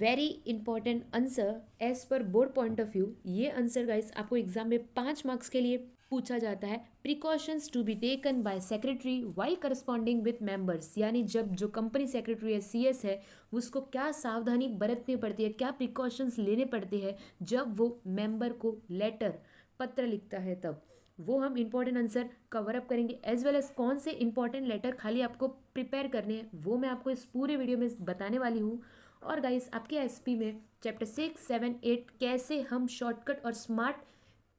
Very important answer as per board point of view. ये answer guys आपको exam में 5 marks के लिए पूछा जाता है। Precautions to be taken by secretary while corresponding with members, यानी जब जो कंपनी सेक्रेटरी है, सीएस है, उसको क्या सावधानी बरतनी पड़ती है, क्या प्रिकॉशंस लेने पड़ते हैं जब वो मेंबर को लेटर पत्र लिखता है, तब वो हम इंपॉर्टेंट आंसर कवर अप करेंगे। एज वेल एज कौन से इंपॉर्टेंट लेटर खाली आपको प्रिपेयर करने हैं वो मैं आपको इस पूरे वीडियो में बताने वाली हूँ। और गाइस आपके एसपी में चैप्टर 6, 7, 8 कैसे हम शॉर्टकट और स्मार्ट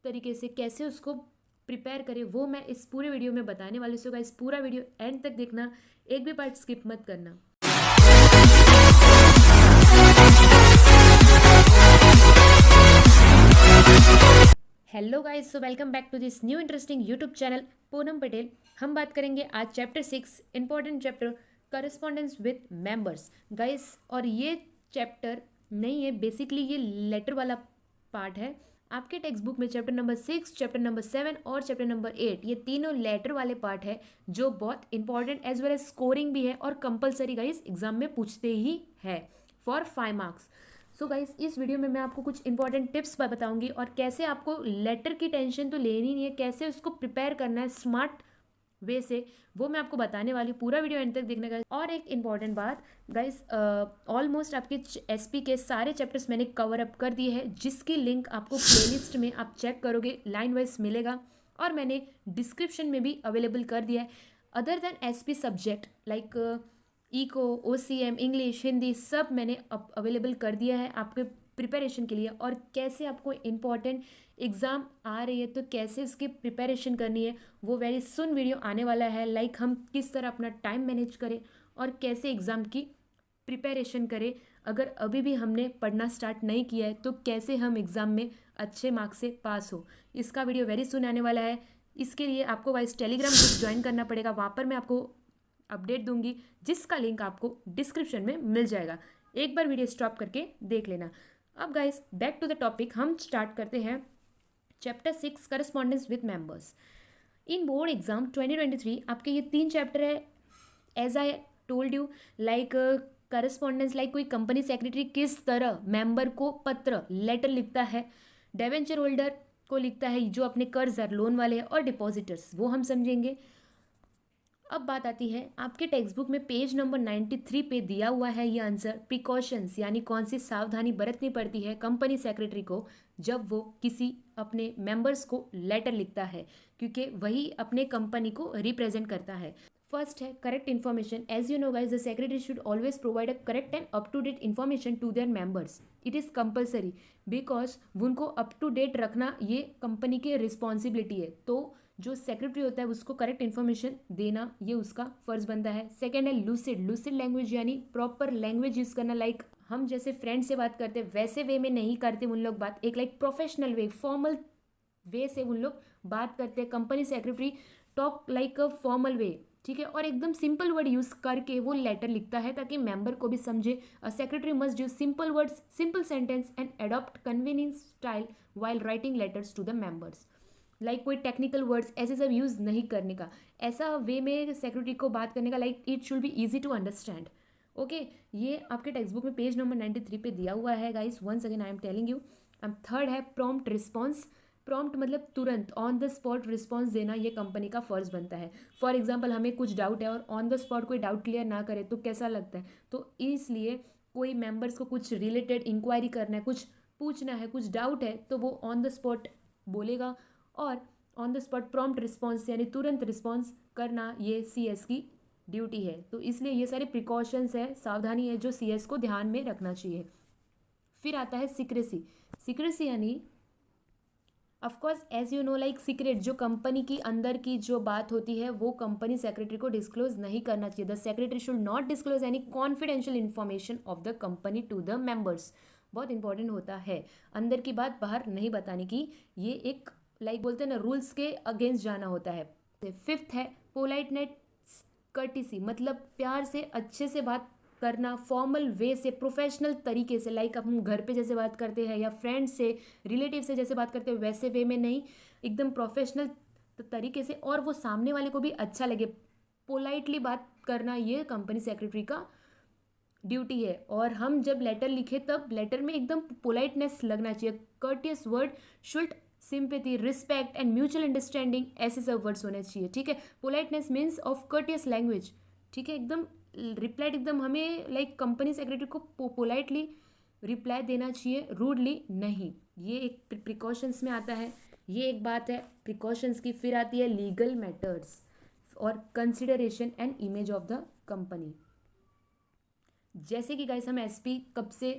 तरीके से कैसे उसको प्रिपेयर करें वो मैं इस पूरे वीडियो में बताने वाली हूँ। सो गाइस पूरा वीडियो एंड तक देखना, एक भी पार्ट स्किप मत करना। Hello guys, so welcome back to this new interesting YouTube channel Poonam Patel. हम बात करेंगे आज chapter 6 important chapter correspondence with members guys. और ये चैप्टर नहीं है, बेसिकली ये लेटर वाला पार्ट है। आपके टेक्स्ट बुक में चैप्टर नंबर 6, चैप्टर नंबर 7 और चैप्टर नंबर 8 ये तीनों लेटर वाले पार्ट है जो बहुत important as well as scoring भी है और कंपलसरी गाइस एग्जाम में पूछते ही है फॉर 5 मार्क्स। सो गाइस इस वीडियो में मैं आपको कुछ इंपॉर्टेंट टिप्स बताऊंगी और कैसे आपको लेटर की टेंशन तो लेनी नहीं है, कैसे उसको प्रिपेयर करना है स्मार्ट वे से, वो मैं आपको बताने वाली हूँ। पूरा वीडियो एंड तक देखने का। और एक इंपॉर्टेंट बात गाइस, ऑलमोस्ट आपके एसपी के सारे चैप्टर्स मैंने कवर अप कर दिए हैं, जिसकी लिंक आपको प्लेलिस्ट में आप चेक करोगे लाइन वाइज मिलेगा और मैंने डिस्क्रिप्शन में भी अवेलेबल कर दिया है। Other than SP subject like eco, OCM, English, Hindi सब मैंने अवेलेबल कर दिया है आपके प्रिपरेशन के लिए। और कैसे आपको इम्पॉर्टेंट एग्ज़ाम आ रही है तो कैसे उसकी प्रिपरेशन करनी है वो वेरी सुन वीडियो आने वाला है। लाइक हम किस तरह अपना टाइम मैनेज करें और कैसे एग्ज़ाम की प्रिपरेशन करें। अगर अभी भी हमने पढ़ना स्टार्ट नहीं किया है तो कैसे हम एग्ज़ाम में अच्छे मार्क्स से पास हो, इसका वीडियो वेरी सुन आने वाला है। इसके लिए आपको वाइस टेलीग्राम ग्रुप ज्वाइन करना पड़ेगा, वहाँ पर मैं आपको अपडेट दूंगी जिसका लिंक आपको डिस्क्रिप्शन में मिल जाएगा। एक बार वीडियो स्टॉप करके देख लेना। अब guys back to the topic, हम स्टार्ट करते हैं chapter 6 correspondence with members. In board exam 2023 आपके ये 3 चैप्टर है। As I told you like correspondence, like कोई कंपनी सेक्रेटरी किस तरह मेंबर को पत्र लेटर लिखता है, डेवेंचर होल्डर को लिखता है जो अपने कर्जदार लोन वाले हैं, और डिपॉजिटर्स वो हम समझेंगे। अब बात आती है आपके टेक्स्ट बुक में पेज नंबर 93 पे दिया हुआ है ये आंसर, प्रिकॉशंस यानी कौन सी सावधानी बरतनी पड़ती है कंपनी सेक्रेटरी को जब वो किसी अपने मेंबर्स को लेटर लिखता है, क्योंकि वही अपने कंपनी को रिप्रेजेंट करता है। फर्स्ट है correct information. As you know guys the secretary should always provide a correct and up to date information to their members. It is compulsory because उनको अप टू डेट रखना ये company की responsibility है। तो जो secretary होता है उसको करेक्ट इन्फॉर्मेशन देना ये उसका फर्ज बनता है। सेकेंड है लूसिड। लूसिड लैंग्वेज यानी प्रॉपर लैंग्वेज यूज़ करना। लाइक हम जैसे फ्रेंड से बात करते हैं वैसे वे में नहीं करते उन लोग बात, एक like professional way, formal way से उन लोग बात करते हैं। Company secretary talk like a formal way, ठीक है, और एकदम सिंपल वर्ड यूज़ करके वो लेटर लिखता है ताकि मेंबर को भी समझे। A secretary must use simple words, simple sentence and adopt convenience style while writing letters to the members. Like कोई टेक्निकल वर्ड्स ऐसे सब यूज़ नहीं करने का, ऐसा वे में सेक्रेटरी को बात करने का। Like it should be easy to understand. Okay, ये आपके टेक्स्ट बुक में पेज नंबर 93 पे दिया हुआ है guys, once again I am telling you. And third है प्रॉम्प्ट रिस्पॉन्स। प्रॉम्प्ट मतलब तुरंत ऑन द स्पॉट रिस्पॉन्स देना ये कंपनी का फर्ज बनता है। फॉर एग्जाम्पल हमें कुछ डाउट है और ऑन द स्पॉट कोई डाउट क्लियर ना करे तो कैसा लगता है, तो इसलिए कोई मेंबर्स को कुछ रिलेटेड इंक्वायरी करना है, कुछ पूछना है, कुछ डाउट है, तो वो ऑन द स्पॉट बोलेगा। और on the spot prompt response यानी तुरंत रिस्पॉन्स करना ये सीएस की ड्यूटी है। तो इसलिए ये सारे प्रिकॉशंस है, सावधानी है जो सीएस को ध्यान में रखना चाहिए। फिर आता है सीक्रेसी। सीक्रेसी यानी of course as you know like secret, जो कंपनी की अंदर की जो बात होती है वो कंपनी सेक्रेटरी को डिस्क्लोज नहीं करना चाहिए। The secretary should not disclose any confidential information of the company to the members. बहुत इंपॉर्टेंट होता है अंदर की बात बाहर नहीं बताने की, ये एक लाइक बोलते हैं ना रूल्स के अगेंस्ट जाना होता है। फिफ्थ है पोलाइटनेस कर्टिसी, मतलब प्यार से अच्छे से बात करना, फॉर्मल वे से, प्रोफेशनल तरीके से। लाइक हम घर पे जैसे बात करते हैं या फ्रेंड से, रिलेटिव से जैसे बात करते हैं वैसे वे में नहीं, एकदम प्रोफेशनल तरीके से, और वो सामने वाले को भी अच्छा लगे। पोलाइटली बात करना ये कंपनी सेक्रेटरी का ड्यूटी है। और हम जब लेटर लिखे तब लेटर में एकदम पोलाइटनेस लगना चाहिए, courteous word should sympathy respect and mutual understanding, ऐसे सब वर्ड्स होने चाहिए, ठीक है। Politeness means of courteous language, ठीक है। एकदम रिप्लाई एकदम हमें लाइक कंपनी सेक्रेटरी को पोलाइटली रिप्लाई देना चाहिए, रूडली नहीं। ये एक प्रिकॉशंस में आता है, ये एक बात है प्रिकॉशंस की। फिर आती है लीगल मैटर्स और consideration and image of the company. जैसे कि गाइस हम एसपी कब से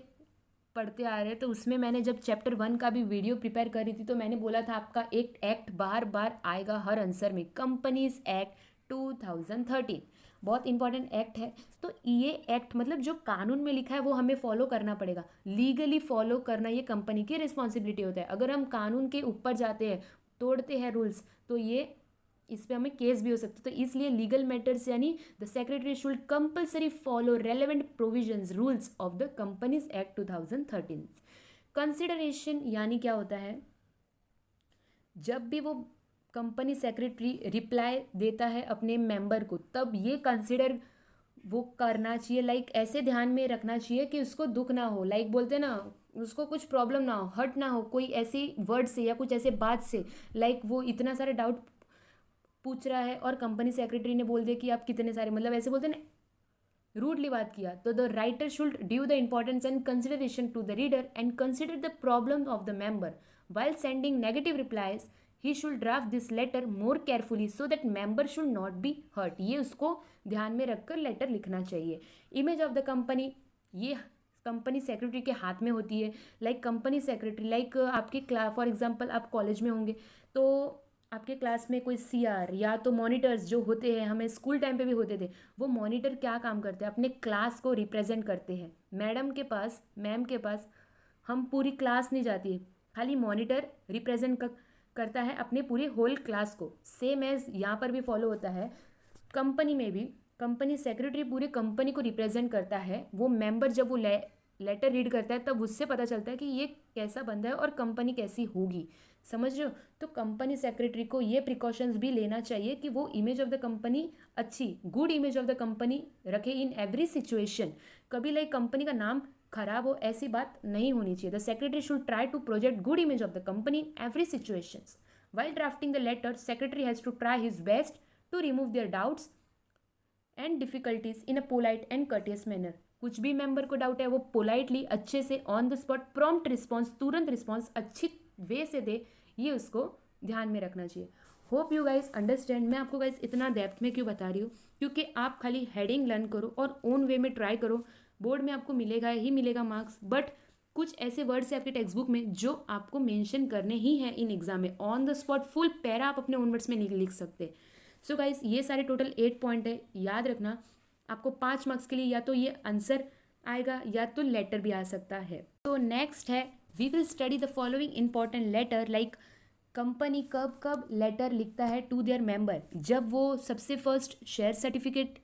पढ़ते आ रहे हैं, तो उसमें मैंने जब चैप्टर 1 का भी वीडियो प्रिपेयर करी थी तो मैंने बोला था आपका एक एक्ट बार बार आएगा हर आंसर में, कंपनीज एक्ट 2013, बहुत इंपॉर्टेंट एक्ट है। तो ये एक्ट मतलब जो कानून में लिखा है वो हमें फॉलो करना पड़ेगा, लीगली फॉलो करना ये कंपनी की रिस्पॉन्सिबिलिटी होता है। अगर हम कानून के ऊपर जाते हैं, तोड़ते हैं रूल्स, तो ये इस पे हमें केस भी हो सकता है। तो इसलिए लीगल मैटर्स यानी the secretary should compulsory follow relevant provisions rules of the companies act 2013। Consideration यानी क्या होता है, जब भी वो कंपनी सेक्रेटरी रिप्लाई देता है अपने मेंबर को, तब ये कंसिडर वो करना चाहिए, लाइक ऐसे ध्यान में रखना चाहिए कि उसको दुख ना हो, लाइक बोलते ना, उसको कुछ प्रॉब्लम ना हो, हर्ट ना हो कोई ऐसी वर्ड से या कुछ ऐसे बात से, लाइक वो इतना सारा डाउट पूछ रहा है और कंपनी सेक्रेटरी ने बोल दिया कि आप कितने सारे, मतलब ऐसे बोलते ना, रूडली बात किया, तो the writer should due the importance and consideration to the reader and consider the problem of the member while sending negative replies. He should draft this letter more carefully so that member should not be hurt. ये उसको ध्यान में रखकर letter लिखना चाहिए। Image of the company, ये company secretary के हाथ में होती है। लाइक कंपनी सेक्रेटरी, लाइक आपके फॉर एग्जांपल आप कॉलेज में होंगे तो आपके क्लास में कोई सीआर या तो मॉनिटर्स जो होते हैं, हमें स्कूल टाइम पे भी होते थे, वो मॉनिटर क्या काम करते हैं, अपने क्लास को रिप्रेजेंट करते हैं। मैम के पास हम पूरी क्लास नहीं जाती है, खाली मॉनिटर रिप्रेजेंट करता है अपने पूरे होल क्लास को। सेम एज यहाँ पर भी फॉलो होता है, कंपनी में भी कंपनी सेक्रेटरी पूरी कंपनी को रिप्रेजेंट करता है। वो मेंबर जब वो लेटर रीड करता है तब उससे पता चलता है कि ये कैसा बंदा है और कंपनी कैसी होगी, समझ रहे हो। तो कंपनी सेक्रेटरी को ये प्रिकॉशंस भी लेना चाहिए कि वो इमेज ऑफ द कंपनी अच्छी, good image of the company रखे इन एवरी सिचुएशन। कभी लाइक कंपनी का नाम खराब हो ऐसी बात नहीं होनी चाहिए। The secretary should try to project good image of the company in every situations. while drafting the letter, secretary has to try his best to remove their doubts and difficulties in a polite and courteous manner. कुछ भी member को doubt है वो politely अच्छे से on the spot prompt response, तुरंत response अच्छी वे से दे, ये उसको ध्यान में रखना चाहिए। Hope you guys understand. मैं आपको गाइज इतना डेप्थ में क्यों बता रही हूँ, क्योंकि आप खाली हेडिंग लर्न करो और ओन वे में ट्राई करो, बोर्ड में आपको मिलेगा ही मिलेगा मार्क्स, बट कुछ ऐसे वर्ड्स है आपके टेक्स्ट बुक में जो आपको मेंशन करने ही हैं इन एग्जाम में, on the spot full para आप अपने ओन वर्ड्स में नहीं लिख सकते। सो गाइस ये सारे टोटल 8 पॉइंट है, याद रखना। आपको 5 मार्क्स के लिए या तो ये आंसर आएगा या तो लेटर भी आ सकता है। तो नेक्स्ट है, we will study the following important letter. Like company कब कब लेटर लिखता है टू देयर मेंबर, जब वो सबसे फर्स्ट शेयर सर्टिफिकेट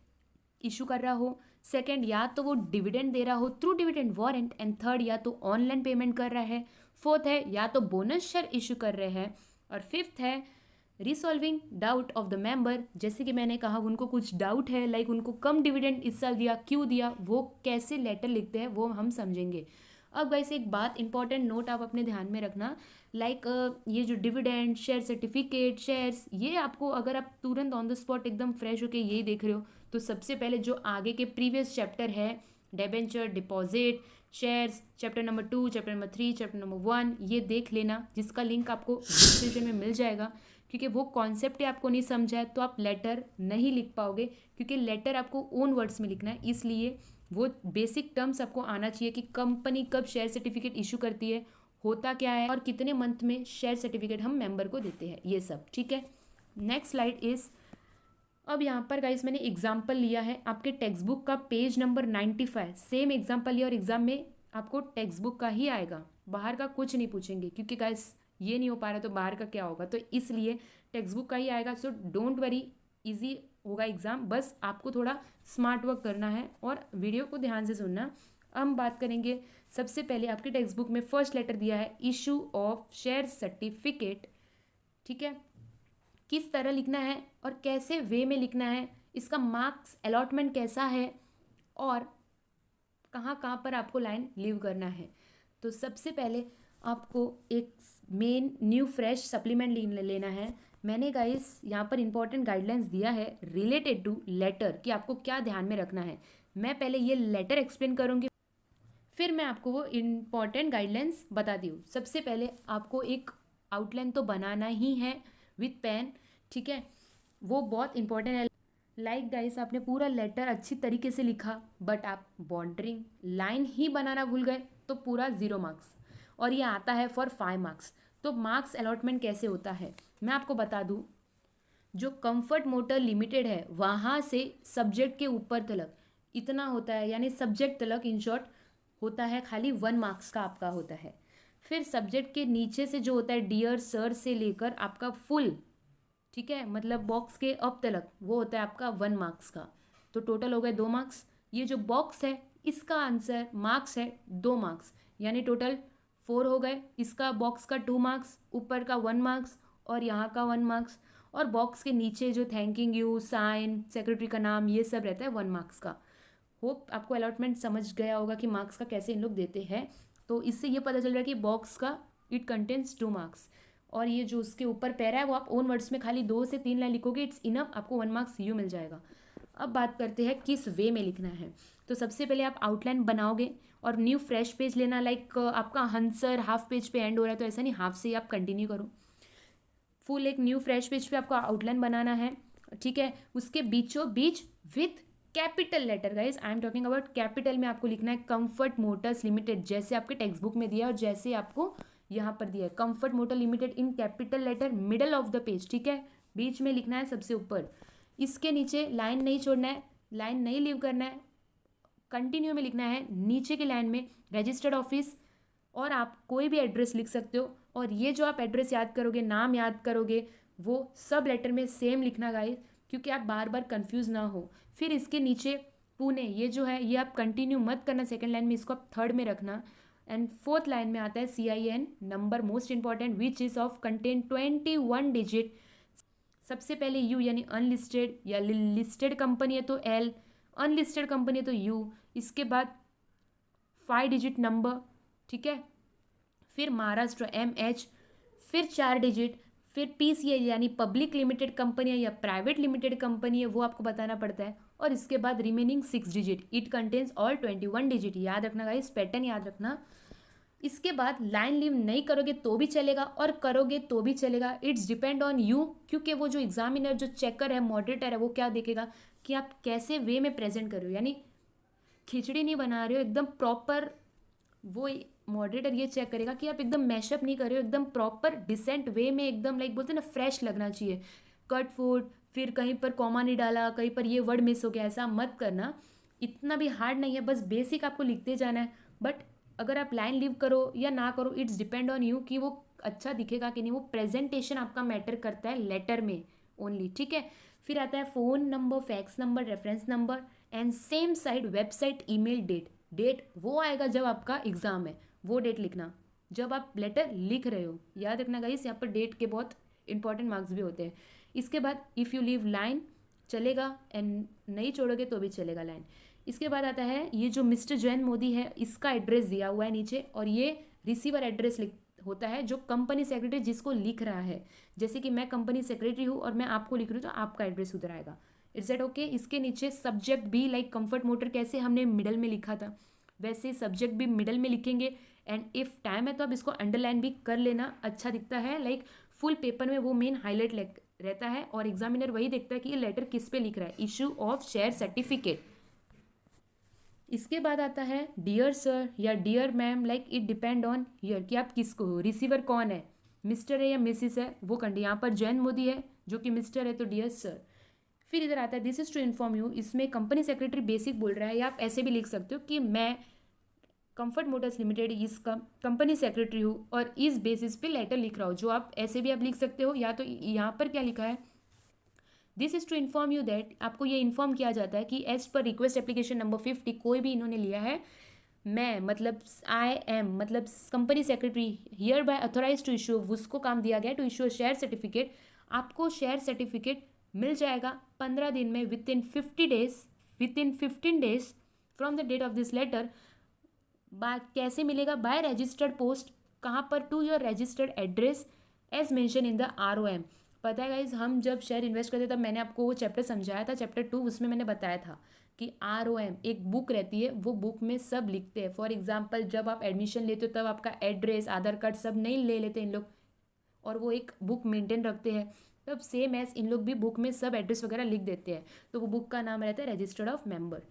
इशू कर रहा हो, सेकंड या तो वो डिविडेंड दे रहा हो through dividend warrant, and third या तो ऑनलाइन पेमेंट कर रहा है, फोर्थ है या तो बोनस शेयर इशू कर रहे हैं, और फिफ्थ है resolving doubt of the member. जैसे कि मैंने कहा उनको कुछ डाउट है, लाइक उनको कम डिविडेंड इस साल दिया, क्यों दिया, वो कैसे लेटर लिखते हैं वो हम समझेंगे। अब गाइस एक बात इंपॉर्टेंट नोट आप अपने ध्यान में रखना, लाइक ये जो डिविडेंड शेयर सर्टिफिकेट शेयर्स, ये आपको अगर आप तुरंत ऑन द स्पॉट एकदम फ्रेश होके यही देख रहे हो तो सबसे पहले जो आगे के प्रीवियस चैप्टर है, debenture, deposit, shares, chapter number 2, chapter number 3, chapter number 1, ये देख लेना, जिसका लिंक आपको डिस्क्रिप्शन में मिल जाएगा। क्योंकि वो कॉन्सेप्ट ही आपको नहीं समझा है तो आप लेटर नहीं लिख पाओगे, क्योंकि लेटर आपको ओन वर्ड्स में लिखना है, इसलिए वो बेसिक टर्म्स आपको आना चाहिए कि कंपनी कब शेयर सर्टिफिकेट इशू करती है, होता क्या है, और कितने मंथ में शेयर सर्टिफिकेट हम मेंबर को देते हैं, ये सब ठीक है। नेक्स्ट स्लाइड इज, अब यहाँ पर गाइस मैंने एग्जाम्पल लिया है आपके टेक्स्ट बुक का पेज नंबर 95, सेम एग्जाम्पल लिया और एग्जाम में आपको टेक्स्ट बुक का ही आएगा, बाहर का कुछ नहीं पूछेंगे, क्योंकि गाइस ये नहीं हो पा रहा तो बाहर का क्या होगा, तो इसलिए टेक्स्ट बुक का ही आएगा। सो डोंट वरी, इजी होगा एग्जाम, बस आपको थोड़ा स्मार्ट वर्क करना है और वीडियो को ध्यान से सुनना। हम बात करेंगे, सबसे पहले आपके टेक्स्ट बुक में फर्स्ट लेटर दिया है इशू ऑफ शेयर सर्टिफिकेट, ठीक है, किस तरह लिखना है और कैसे वे में लिखना है, इसका मार्क्स अलॉटमेंट कैसा है, और कहाँ कहाँ पर आपको लाइन लीव करना है। तो सबसे पहले आपको एक मेन न्यू फ्रेश सप्लीमेंट लेना है। मैंने गाइस यहाँ पर इंपॉर्टेंट गाइडलाइंस दिया है रिलेटेड टू लेटर कि आपको क्या ध्यान में रखना है। मैं पहले ये लेटर एक्सप्लेन करूँगी, फिर मैं आपको वो इम्पॉर्टेंट गाइडलाइंस बताती हूँ। सबसे पहले आपको एक आउटलाइन तो बनाना ही है विथ पेन, ठीक है, वो बहुत इंपॉर्टेंट है। लाइक गाइस आपने पूरा लेटर अच्छी तरीके से लिखा बट आप बॉर्डरिंग लाइन ही बनाना भूल गए तो पूरा 0 मार्क्स, और ये आता है फॉर 5 मार्क्स। तो मार्क्स अलॉटमेंट कैसे होता है मैं आपको बता दूँ। जो कंफर्ट मोटर लिमिटेड है वहाँ से सब्जेक्ट के ऊपर तलक इतना होता है, यानी सब्जेक्ट तलक इन शॉर्ट होता है खाली 1 मार्क्स का आपका होता है। फिर सब्जेक्ट के नीचे से जो होता है डियर सर से लेकर आपका फुल, ठीक है, मतलब बॉक्स के अब तलक वो होता है आपका 1 मार्क्स का। तो टोटल हो गए 2 मार्क्स। ये जो बॉक्स है इसका आंसर मार्क्स है 2 मार्क्स, यानी टोटल 4 हो गए। इसका बॉक्स का 2 मार्क्स, ऊपर का 1 मार्क्स और यहाँ का 1 मार्क्स, और बॉक्स के नीचे जो थैंकिंग यू साइन सेक्रेटरी का नाम ये सब रहता है 1 मार्क्स का। होप आपको अलॉटमेंट समझ गया होगा कि मार्क्स का कैसे इन लोग देते हैं। तो इससे ये पता चल रहा है कि बॉक्स का इट कंटेन्स 2 मार्क्स, और ये जो उसके ऊपर पैरा है वो आप ओन वर्ड्स में खाली 2 से 3 लाइन लिखोगे, इट्स इनफ, आपको 1 मार्क्स यू मिल जाएगा। अब बात करते हैं किस वे में लिखना है। तो सबसे पहले आप आउटलाइन बनाओगे और न्यू फ्रेश पेज लेना। लाइक आपका आंसर हाफ पेज पे एंड हो रहा है तो ऐसा नहीं, हाफ से ही आप कंटिन्यू करो। फुल एक न्यू फ्रेश पेज पे आपको आउटलाइन बनाना है, ठीक है। उसके बीचों बीच with capital letter, guys I am talking about capital में आपको लिखना है कंफर्ट मोटर्स लिमिटेड, जैसे आपके टेक्स्ट बुक में दिया है और जैसे आपको यहाँ पर दिया है comfort motor limited in capital letter middle of the page, ठीक है। बीच में लिखना है सबसे ऊपर। इसके नीचे लाइन नहीं छोड़ना है, लाइन नहीं लीव करना है, कंटिन्यू में लिखना है। नीचे की लाइन में रजिस्टर्ड ऑफिस, और आप कोई भी एड्रेस लिख सकते हो, और ये जो आप एड्रेस याद करोगे, नाम याद करोगे, वो सब लेटर में सेम लिखना गाइस, क्योंकि आप बार बार कंफ्यूज ना हो। फिर इसके नीचे पुणे ये जो है ये आप कंटिन्यू मत करना सेकंड लाइन में, इसको आप थर्ड में रखना। एंड फोर्थ लाइन में आता है CIN number most important which is of contain 21 digit. सबसे पहले यू, यानी अनलिस्टेड या लिस्टेड कंपनी है तो L, अनलिस्टेड कंपनी है तो U। इसके बाद 5 डिजिट नंबर, ठीक है। फिर महाराष्ट्र MH, फिर 4 डिजिट, फिर PCI यानी पब्लिक लिमिटेड कंपनी है या प्राइवेट लिमिटेड कंपनी है वो आपको बताना पड़ता है। और इसके बाद remaining 6 digit, it contains all 21 digit. याद रखना गाइस, पैटर्न याद रखना। इसके बाद लाइन लीव नहीं करोगे तो भी चलेगा और करोगे तो भी चलेगा, इट्स डिपेंड ऑन यू, क्योंकि वो जो एग्जामिनर जो चेकर है मॉडरेटर है वो क्या देखेगा कि आप कैसे वे में प्रेजेंट कर रहे हो, यानी खिचड़ी नहीं बना रहे हो एकदम प्रॉपर। वो मॉडरेटर ये चेक करेगा कि आप एकदम मैशअप नहीं कर रहे हो, एकदम प्रॉपर डिसेंट वे में, एकदम लाइक बोलते हैं ना फ्रेश लगना चाहिए। कट फूट, फिर कहीं पर कॉमा नहीं डाला, कहीं पर ये वर्ड मिस हो गया, ऐसा मत करना। इतना भी हार्ड नहीं है, बस बेसिक आपको लिखते जाना है। बट अगर आप लाइन लीव करो या ना करो, इट्स डिपेंड ऑन यू कि वो अच्छा दिखेगा कि नहीं। वो प्रेजेंटेशन आपका मैटर करता है लेटर में ओनली, ठीक है। फिर आता है phone number, fax number, reference number and same side website, email, date. Date वो आएगा जब आपका एग्ज़ाम है, वो डेट लिखना जब आप लेटर लिख रहे हो। याद रखना गाइस, यहाँ पर डेट के बहुत इंपॉर्टेंट मार्क्स भी होते हैं। इसके बाद इफ़ यू लीव लाइन चलेगा एंड नहीं छोड़ोगे तो भी चलेगा लाइन। इसके बाद आता है ये जो मिस्टर जैन मोदी है इसका एड्रेस दिया हुआ है नीचे, और ये रिसीवर एड्रेस होता है जो कंपनी सेक्रेटरी जिसको लिख रहा है। जैसे कि मैं कंपनी सेक्रेटरी हूँ और मैं आपको लिख रही हूँ तो आपका एड्रेस उधर आएगा। It's that okay. इसके नीचे सब्जेक्ट भी लाइक कंफर्ट मोटर कैसे हमने मिडल में लिखा था वैसे सब्जेक्ट भी मिडल में लिखेंगे। एंड इफ़ टाइम है तो आप इसको अंडरलाइन भी कर लेना, अच्छा दिखता है। लाइक फुल पेपर में वो मेन हाईलाइट रहता है और एग्जामिनर वही देखता है कि ये लेटर किस पे लिख रहा है, इशू ऑफ शेयर सर्टिफिकेट। इसके बाद आता है डियर सर या dear ma'am, like it depend on year कि आप किसको, रिसीवर कौन है, मिस्टर है या मिसिस है वो कंडी। यहाँ पर जैन मोदी है जो कि मिस्टर है तो डियर सर। फिर इधर आता है this is to inform you, इसमें कंपनी सेक्रेटरी बेसिक बोल रहा है, या आप ऐसे भी लिख सकते हो कि मैं कंफर्ट मोटर्स लिमिटेड इसका कंपनी सेक्रेटरी हूँ और इस बेसिस पे लेटर लिख रहा हूँ, जो आप ऐसे भी आप लिख सकते हो। या तो यहाँ पर क्या लिखा है, this is to inform you that, आपको ये इन्फॉर्म किया जाता है कि as per request application number 50 कोई भी इन्होंने लिया है, मैं मतलब आई एम मतलब company secretary here by authorize to issue, उसको काम दिया गया टू इशू शेयर सर्टिफिकेट। आपको शेयर सर्टिफिकेट मिल जाएगा 15 दिन में, within 15 days from the date of this letter, कैसे मिलेगा? बाय रजिस्टर्ड पोस्ट, कहाँ पर? To your registered address as mention in the ROM। पता है गाइज, हम जब शेयर इन्वेस्ट करते तब मैंने आपको वो चैप्टर समझाया था, चैप्टर 2, उसमें मैंने बताया था कि ROM एक बुक रहती है, वो बुक में सब लिखते हैं। फॉर एग्जाम्पल, जब आप एडमिशन लेते हो तब आपका एड्रेस, आधार कार्ड सब नहीं ले लेते इन लोग, और वो एक बुक मेंटेन रखते हैं। तब सेम एज इन लोग भी बुक में सब एड्रेस वगैरह लिख देते हैं, तो वो बुक का नाम रहता है रजिस्टर्ड ऑफ मेंबर।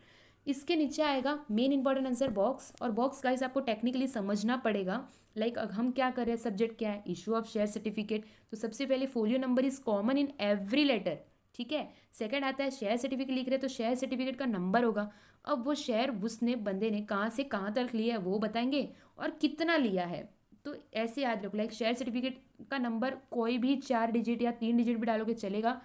इसके नीचे आएगा मेन इंपॉर्टेंट आंसर बॉक्स, और बॉक्स गाइस आपको टेक्निकली समझना पड़ेगा। लाइक हम क्या कर रहे हैं, सब्जेक्ट क्या है, इशू ऑफ शेयर सर्टिफिकेट। तो सबसे पहले folio number is common in every letter, ठीक है। सेकंड आता है शेयर सर्टिफिकेट लिख रहे हैं तो शेयर सर्टिफिकेट का नंबर होगा। अब वो शेयर उसने बंदे ने कहाँ से कहाँ तक लिया है वो बताएंगे, और कितना लिया है। तो ऐसे याद रखो, लाइक शेयर सर्टिफिकेट का नंबर कोई भी 4 डिजिट या 3 डिजिट भी डालोगे चलेगा।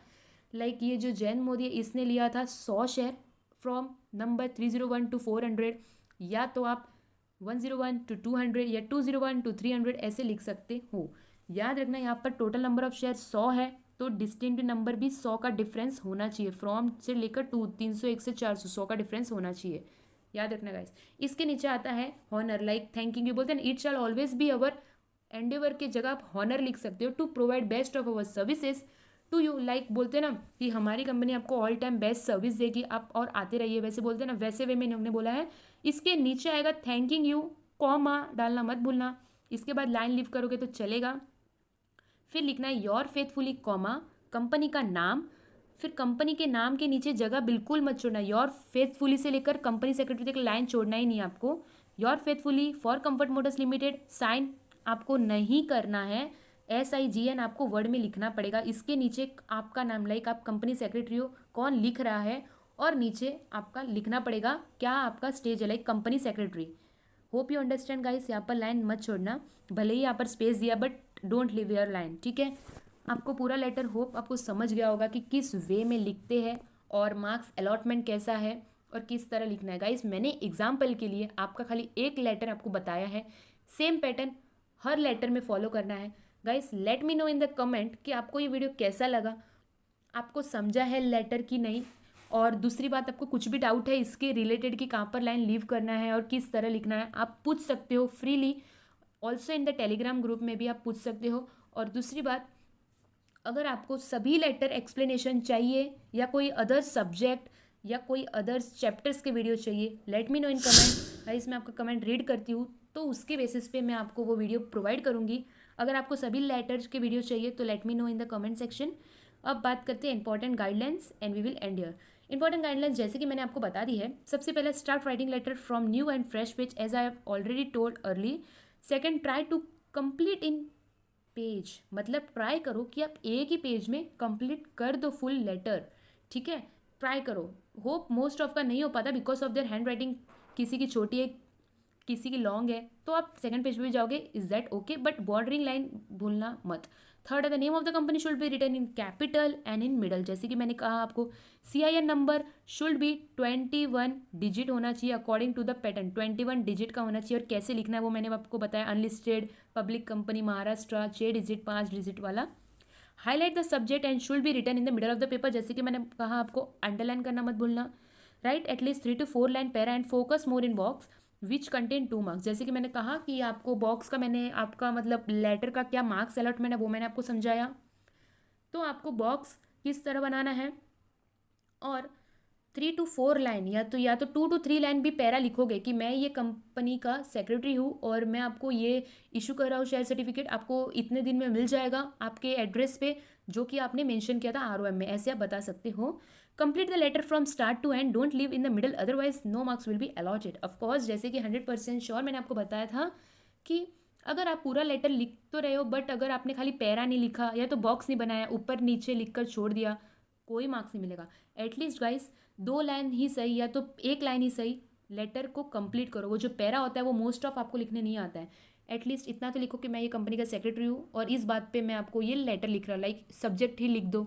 लाइक ये जो जैन मोदी है, इसने लिया था 100 शेयर फ्रॉम नंबर 301 to 400, या तो आप 101 to 200 या 201 to 300 ऐसे लिख सकते हो। याद रखना यहाँ पर टोटल नंबर ऑफ शेयर 100 है, तो डिस्टिंक्ट नंबर भी 100 का डिफरेंस होना चाहिए। फ्रॉम से लेकर 301 से 400 100 का डिफरेंस होना चाहिए, याद रखना गाइस। इसके नीचे आता है हॉनर, लाइक थैंकिंग यू बोलते हैं, it shall always be our endeavour की जगह आप हॉनर लिख सकते हो, to provide best of our services to you. Like बोलते हैं ना कि हमारी कंपनी आपको ऑल टाइम बेस्ट सर्विस देगी, आप और आते रहिए, वैसे बोलते हैं ना, वैसे वे में इन्होंने बोला है। इसके नीचे आएगा थैंकिंग यू, कॉमा डालना मत भूलना। इसके बाद लाइन लिव करोगे तो चलेगा। फिर लिखना है योर फेथफुली, कॉमा कंपनी का नाम, फिर कंपनी के नाम के नीचे जगह बिल्कुल मत छोड़ना। योर फेथफुली से लेकर कंपनी सेक्रेटरी तक लाइन छोड़ना ही नहीं है आपको। Your faithfully for comfort motors limited, sign आपको नहीं करना है, SIGN आपको वर्ड में लिखना पड़ेगा। इसके नीचे आपका नाम, लाइक आप कंपनी सेक्रेटरी हो, कौन लिख रहा है, और नीचे आपका लिखना पड़ेगा क्या आपका स्टेज है, like company secretary. Hope you understand guys, यहाँ पर लाइन मत छोड़ना, भले ही यहाँ पर स्पेस दिया but don't leave your line, ठीक है। आपको पूरा लेटर होप आपको समझ गया होगा कि किस वे में लिखते हैं और मार्क्स अलॉटमेंट कैसा है और किस तरह लिखना है। गाइस मैंने एग्जाम्पल के लिए आपका खाली एक लेटर आपको बताया है, सेम पैटर्न हर लेटर में फॉलो करना है। Guys let me know in the comment कि आपको ये वीडियो कैसा लगा, आपको समझा है लेटर की नहीं, और दूसरी बात आपको कुछ भी डाउट है इसके रिलेटेड कि कहाँ पर लाइन लीव करना है और किस तरह लिखना है, आप पूछ सकते हो freely. Also in the Telegram group में भी आप पूछ सकते हो। और दूसरी बात, अगर आपको सभी लेटर एक्सप्लेनेशन चाहिए या कोई अदर सब्जेक्ट या कोई अदर चैप्टर्स के वीडियो चाहिए, late me know in comment. Guys मैं आपका कमेंट रीड करती हूँ, तो उसके बेसिस पे मैं आपको वो वीडियो प्रोवाइड करूँगी। अगर आपको सभी लेटर्स के वीडियो चाहिए तो let me know in the comment section. अब बात करते हैं important guidelines and we will end here. Important guidelines जैसे कि मैंने आपको बता दी है, सबसे पहले start writing letter from new and fresh page as I have already told early. Second, try to complete in page, मतलब ट्राई करो कि आप एक ही पेज में कंप्लीट कर दो फुल लेटर, ठीक है। ट्राई करो, होप मोस्ट ऑफ का नहीं हो पाता because of their hand writing, किसी की छोटी है किसी की लॉन्ग है, तो आप सेकंड पेज पे भी जाओगे, is that okay, but bordering line भूलना मत। Third, the name of the company should be written in capital and in middle, जैसे कि मैंने कहा आपको। CIN number should be 21 digit होना चाहिए according to the pattern, 21 digit का होना चाहिए। और कैसे लिखना है वो मैंने आपको बताया, unlisted public company Maharashtra 6 digit 5 digit वाला। Highlight the subject and should be written in the middle of the paper, जैसे कि मैंने कहा आपको अंडरलाइन करना मत भूलना। Right at least 3 to 4 line para and focus more in box which content 2 marks, जैसे कि मैंने कहा कि आपको बॉक्स का, मैंने आपका मतलब लेटर का क्या मार्क्स अलॉटमेंट है वो मैंने आपको समझाया। तो आपको बॉक्स किस तरह बनाना है, और 3 to 4 लाइन या तो 2 to 3 लाइन भी पैरा लिखोगे कि मैं ये कंपनी का सेक्रेटरी हूँ और मैं आपको ये इशू कर रहा हूँ शेयर सर्टिफिकेट, आपको इतने दिन में मिल जाएगा आपके एड्रेस पे जो कि आपने मेंशन किया था ROM में, ऐसे आप बता सकते हो। Complete the letter from start to end, don't leave in the middle otherwise no marks will be allotted. Of course जैसे कि 100% श्योर मैंने आपको बताया था कि अगर आप पूरा लेटर लिख तो रहे हो बट अगर आपने खाली पैरा नहीं लिखा या तो बॉक्स नहीं बनाया, ऊपर नीचे लिख कर छोड़ दिया, कोई मार्क्स नहीं मिलेगा। एटलीस्ट गाइस 2 लाइन ही सही या तो 1 लाइन ही सही लेटर को कंप्लीट करो। वो जो पैरा होता है वो मोस्ट ऑफ आपको लिखने नहीं आता है, एटलीस्ट इतना तो लिखो कि मैं ये कंपनी का सेक्रेटरी हूँ और इस बात पे मैं आपको ये लेटर लिख रहा, लाइक सब्जेक्ट ही लिख दो,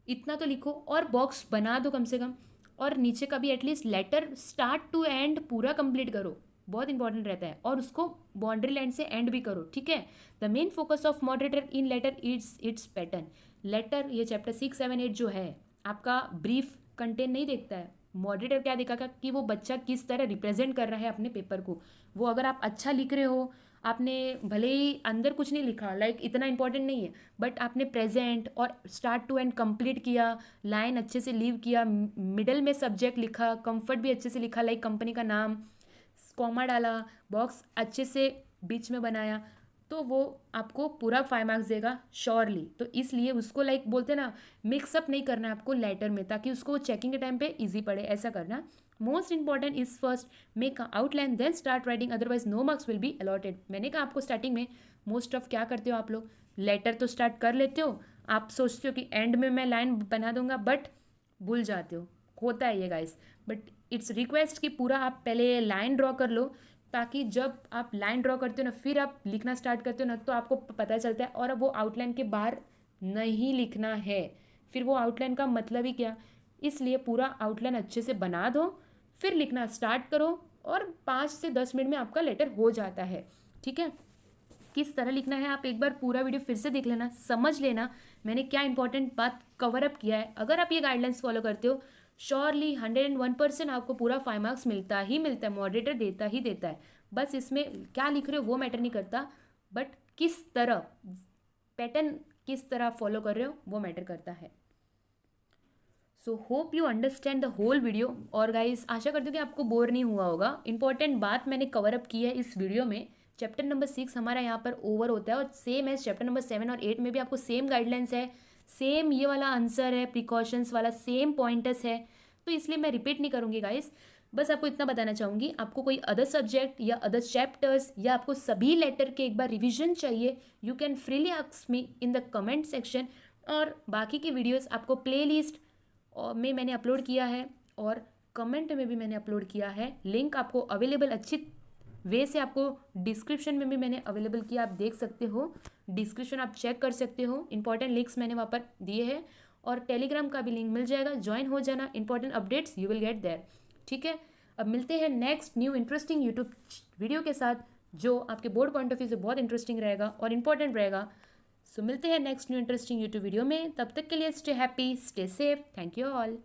इतना तो लिखो और बॉक्स बना दो कम से कम। और नीचे का भी at least letter start to end पूरा कंप्लीट करो, बहुत इंपॉर्टेंट रहता है, और उसको बाउंड्री लाइन से एंड भी करो, ठीक है। The main focus of moderator in letter it's pattern. Letter ये चैप्टर 6, 7, 8 जो है आपका ब्रीफ कंटेंट नहीं देखता है, मॉडरेटर क्या दिखाएगा कि वो बच्चा किस तरह रिप्रेजेंट कर रहा है अपने पेपर को। वो अगर आप अच्छा लिख रहे हो, आपने भले ही अंदर कुछ नहीं लिखा, लाइक इतना इंपॉर्टेंट नहीं है, बट आपने प्रेजेंट और स्टार्ट टू एंड कंप्लीट किया, लाइन अच्छे से लीव किया, मिडल में सब्जेक्ट लिखा, कंफर्ट भी अच्छे से लिखा, लाइक कंपनी का नाम, कॉमा डाला, बॉक्स अच्छे से बीच में बनाया, तो वो आपको पूरा 5 मार्क्स देगा श्योरली। तो इसलिए उसको लाइक बोलते हैं ना, मिक्सअप नहीं करना है आपको लेटर में, ताकि उसको चेकिंग के टाइम पे इजी पड़े, ऐसा करना। Most important is first make outline then start writing, otherwise no marks will be allotted. मैंने कहा आपको स्टार्टिंग में मोस्ट ऑफ क्या करते हो आप लोग, लेटर तो स्टार्ट कर लेते हो, आप सोचते हो कि एंड में मैं लाइन बना दूंगा, बट भूल जाते हो, होता है ये गाइस। बट इट्स रिक्वेस्ट कि पूरा आप पहले लाइन ड्रॉ कर लो, ताकि जब आप लाइन ड्रॉ करते हो ना, फिर आप लिखना स्टार्ट करते हो ना, तो आपको पता चलता है। और अब वो आउटलाइन के बाहर नहीं लिखना है, फिर वो आउटलाइन का मतलब ही क्या। इसलिए पूरा आउटलाइन अच्छे से बना दो, फिर लिखना स्टार्ट करो, और 5 से 10 मिनट में आपका लेटर हो जाता है। ठीक है, किस तरह लिखना है आप एक बार पूरा वीडियो फिर से देख लेना, समझ लेना मैंने क्या इंपॉर्टेंट बात कवर अप किया है। अगर आप ये गाइडलाइंस फॉलो करते हो, श्योरली 101% आपको पूरा 5 मार्क्स मिलता ही मिलता है, मॉडरेटर देता ही देता है। बस इसमें क्या लिख रहे हो वो मैटर नहीं करता, बट किस तरह पैटर्न, किस तरह फॉलो कर रहे हो वो मैटर करता है। So hope you understand the whole video. और गाइस आशा करती हूँ कि आपको बोर नहीं हुआ होगा, इंपॉर्टेंट बात मैंने कवर अप की है इस वीडियो में। चैप्टर नंबर 6 हमारा यहाँ पर ओवर होता है, और सेम है चैप्टर नंबर 7 और 8 में भी आपको सेम गाइडलाइंस है, सेम ये वाला आंसर है, प्रिकॉशंस वाला सेम पॉइंटर्स है। तो इसलिए मैं रिपीट नहीं करूँगी गाइस, बस आपको इतना बताना चाहूँगी। आपको कोई अदर सब्जेक्ट या अदर चैप्टर्स या आपको सभी लेटर के एक बार रिविजन चाहिए, you can freely ask me in the comment section. और बाकी की वीडियोस आपको प्लेलिस्ट और में मैंने अपलोड किया है, और कमेंट में भी मैंने अपलोड किया है, लिंक आपको अवेलेबल अच्छी वे से आपको डिस्क्रिप्शन में भी मैंने अवेलेबल किया, आप देख सकते हो, डिस्क्रिप्शन आप चेक कर सकते हो, इंपॉर्टेंट लिंक्स मैंने वहाँ पर दिए हैं। और टेलीग्राम का भी लिंक मिल जाएगा, ज्वाइन हो जाना, important updates you will get there. ठीक है, अब मिलते हैं next new interesting YouTube video के साथ, जो आपके बोर्ड पॉइंट ऑफ व्यू से बहुत इंटरेस्टिंग रहेगा और इंपॉर्टेंट रहेगा। सो मिलते हैं next new interesting YouTube video में, तब तक के लिए stay happy, stay safe, thank you all.